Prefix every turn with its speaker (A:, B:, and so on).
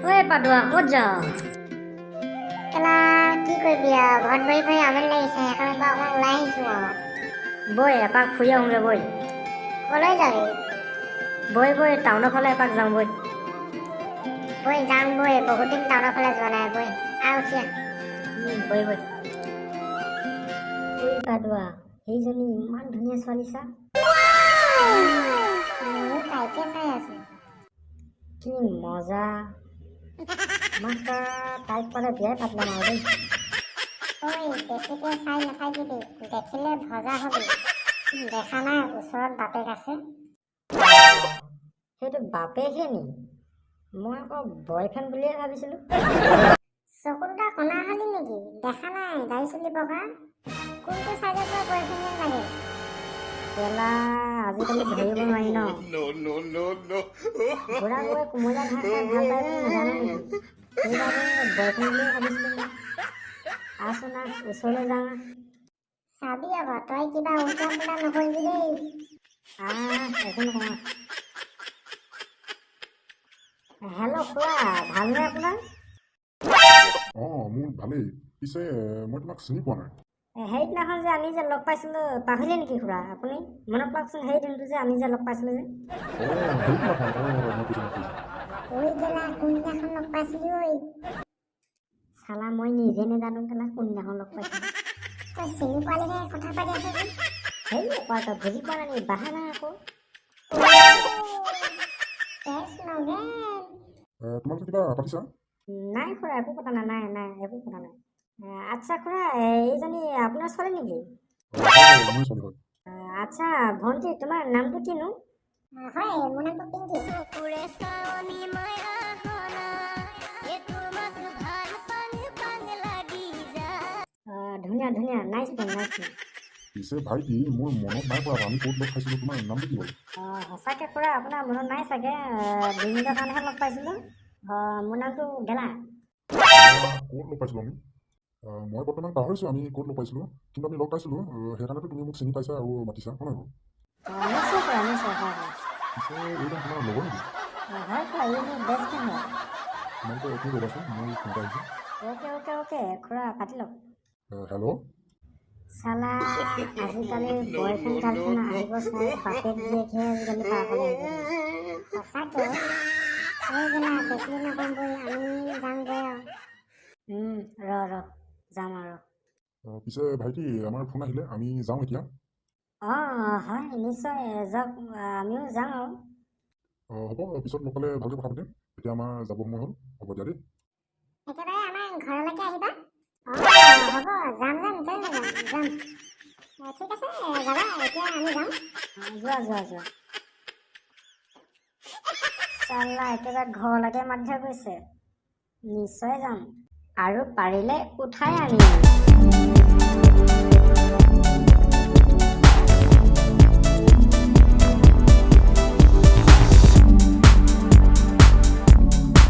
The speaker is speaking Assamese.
A: ঐ পাদুৱা ক'ত যাওঁ?
B: কেলা কি কৰিবি আৰু ঘৰত বহি বহি আমনি লাগিছে সেইকাৰণে পৰা অকণমান ওলাই আহিছোঁ আৰু।
A: বৈ এপাক ফুৰি আহোঁগৈ বৈ।
B: ক'লৈ যাবি?
A: বৈ টাউনৰ ফালে এপাক যাওঁ বৈ।
B: বৈ যাম বৈ, বহুত দিন টাউনৰ ফালে যোৱা নাই বৈ। উঠি
A: বৈ ঐ পাদুৱা সেইজনী ইমান ধুনীয়া ছোৱালী চা।
B: ময়ো তাইকে চাই আছোঁ।
A: কি মজা। মাত্ৰ তাইক পালে বিয়াই পাতিলাম আৰু দেই।
B: বেছিকৈ চাই নাথাকিবি, দেখিলে ভজা হবি। দেখা নাই ওচৰত বাপেক আছে।
A: সেইটো বাপেকহে নি? মই আকৌ বয়ফ্ৰেণ্ড বুলিয়ে ভাবিছিলোঁ।
B: চকু দুটা কণা হলি নেকি? দেখা নাই দাড়ি চুলি বগা? কোনটো চাইজৰ পৰা বয়ফ্ৰেণ্ড লাগে?
A: কেলা আজিকালি ধৰিব নোৱাৰি ন। বুঢ়া গৈ কোমলীয়া ঘাঁহ খাই ভাল পাই বুলি নাজানো নেকি? সেইবাবে বয়ফ্ৰেণ্ড বুলিয়ে ভাবিছিলোঁ। আছোন না ওচৰলৈ যাওঁ।
B: চাবি আকৌ তই কিবা উল্টা পুল্টা নকৰিবি দেই।
A: একো নকওঁ। হেল্ল' খুৰা, ভালনে আপোনাৰ?
C: মোৰ ভালেই। পিছে মই তোমাক চিনি পোৱা নাই।
A: সেইদিনাখন যে আমি যে লগ পাইছিলোঁ পাহৰিলে নেকি খুৰা আপুনি? মনত পেলাওকচোন সেই দিনটো যে আমি যে লগ পাইছিলোঁ যে।
B: কোনদিনাখন লগ পাইছিলি ঐ?
A: চালা মই নিজে নেজানো কেলা কোনদিনাখন লগ পাইছিলোঁ।
B: তই চিনি পোৱালিহে কথা পাতি আছ যে।
A: সেই কোৱা তই বুজি পোৱা নাই বাহা নাই আকৌ।
C: তোমালোকে কিবা পাতিছা?
A: নাই খুৰা একো কথা নাই একো কথা নাই। আচ্ছা খুৰা এইজনী আপোনাৰ ছোৱালী নেকি? আচ্ছা ভণ্টি তোমাৰ নামটো কিনো?
B: হয় মোৰ নামটো পিংকি।
A: ধুনীয়া ধুনীয়া নাইচ নেম।
C: পিছে ভাইটি মোৰ মনত নাই পৰা আমি ক'ত লগ খাইছিলোঁ, তোমাৰ নামটো কি হ'ল?
A: সঁচাকৈ খুৰা আপোনাৰ মনত নাই চাগে, 2 মিনিটৰ কাৰণেহে লগ পাইছিলোঁ। মোৰ নামটো গেলা।
C: ক'ত লগ পাইছিলোঁ আমি? মই বৰ্তমান পাহৰিছোঁ আমি ক'ত লগ পাইছিলোঁ, কিন্তু আমি লগ পাইছিলোঁ। সেইকাৰণেতো তুমি মোক চিনি পাইছা আৰু মাতিছা, হয় নহয়?
A: নিশ্চয় খুৰা নিশ্চয় হয়।
C: পিছে এইজন তোমাৰ লগৰ নেকি?
A: হয় খুৰা এই মোৰ বেষ্ট ফ্ৰেণ্ড হয়।
C: তোমালোকে একো ৰ'বাচোন, মোৰ ফোন এটা আহিছে।
A: অ'কে খুৰা পাতি লওক।
C: হেল্ল'।
A: চালা আজিকালি বয়ফ্ৰেণ্ড গাৰ্লফ্ৰেণ্ড আহিব চাই বাপেক জীয়েকহে আজিকালি পাগল আহিব।
B: সঁচাকৈ বেছি নকম বৈ আমি যামগৈ আৰু।
A: যাম আৰু।
C: পিছে ভাইটি আমাৰ ফোন আহিলে, আমি যাওঁ এতিয়া।
A: হয় নিশ্চয় যাওক, আমিও যাওঁ আৰু।
C: হ'ব পিছত লগ পালে ভালকৈ কথা পাতিম। এতিয়া আমাৰ যাব সময় হ'ল, হ'ব দিয়া দেই।
B: একেবাৰে আমাৰ ঘৰলৈকে আহিবা। হ'ব যাম কেলৈ নাযাম, যাম। ঠিক আছে যাবা, এতিয়া আমি যাম।
A: যোৱা। চালা একেবাৰে ঘৰলৈকে মাতি থৈ গৈছে। নিশ্চয় যাম আৰু পাৰিলে উঠাই আনিম।